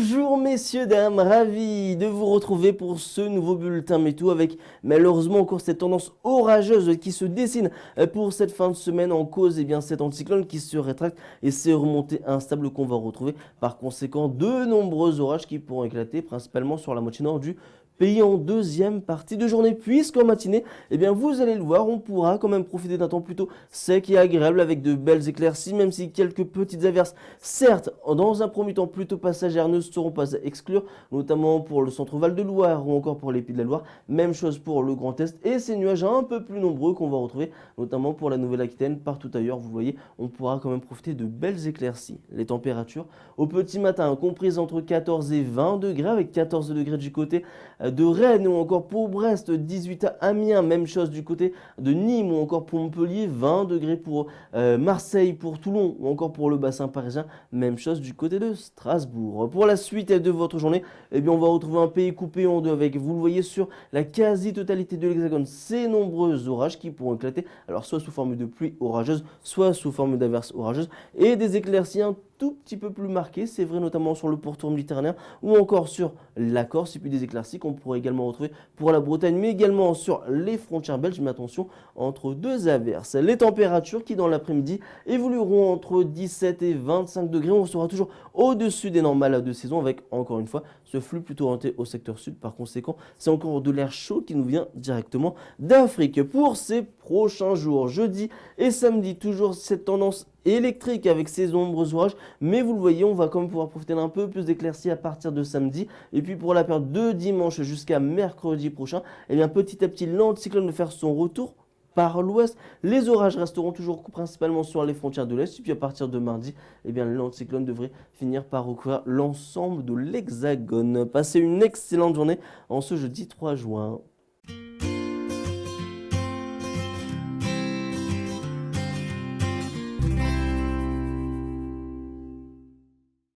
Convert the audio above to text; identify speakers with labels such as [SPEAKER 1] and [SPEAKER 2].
[SPEAKER 1] Bonjour messieurs, dames, ravi de vous retrouver pour ce nouveau bulletin météo avec malheureusement encore cette tendance orageuse qui se dessine pour cette fin de semaine en cause cet anticyclone qui se rétracte et ces remontées instables qu'on va retrouver. Par conséquent, de nombreux orages qui pourront éclater principalement sur la moitié nord du pays en deuxième partie de journée, puisqu'en matinée, vous allez le voir, on pourra quand même profiter d'un temps plutôt sec et agréable avec de belles éclaircies, même si quelques petites averses, certes, dans un premier temps plutôt passagères, ne seront pas à exclure, notamment pour le centre Val-de-Loire ou encore pour les Pays de la Loire. Même chose pour le Grand Est et ces nuages un peu plus nombreux qu'on va retrouver, notamment pour la Nouvelle-Aquitaine, partout ailleurs, vous voyez, on pourra quand même profiter de belles éclaircies. Les températures au petit matin comprises entre 14 et 20 degrés, avec 14 degrés du côté de Rennes ou encore pour Brest, 18 à Amiens, même chose du côté de Nîmes ou encore pour Montpellier, 20 degrés pour Marseille, pour Toulon ou encore pour le bassin parisien, même chose du côté de Strasbourg. Pour la suite de votre journée, on va retrouver un pays coupé en deux avec, vous le voyez sur la quasi-totalité de l'hexagone, ces nombreux orages qui pourront éclater, alors soit sous forme de pluie orageuse, soit sous forme d'averses orageuses et des éclaircies un tout petit peu plus marquées, c'est vrai notamment sur le pourtour méditerranéen ou encore sur la Corse, et puis des éclaircies qu'on pourrait également retrouver pour la Bretagne, mais également sur les frontières belges, mais attention, entre deux averses. Les températures qui dans l'après-midi évolueront entre 17 et 25 degrés, on sera toujours au-dessus des normales de saison avec, encore une fois, ce flux plutôt orienté au secteur sud. Par conséquent, c'est encore de l'air chaud qui nous vient directement d'Afrique. Pour ces prochains jours, jeudi et samedi, toujours cette tendance électrique avec ces nombreux orages, mais vous le voyez, on va quand même pouvoir profiter d'un peu plus d'éclaircies à partir de samedi, et puis pour la période de dimanche jusqu'à mercredi prochain, petit à petit l'anticyclone va faire son retour par l'ouest. Les orages resteront toujours principalement sur les frontières de l'Est, et puis à partir de mardi, l'anticyclone devrait finir par recouvrir l'ensemble de l'hexagone. Passez une excellente journée en ce jeudi 3 juin.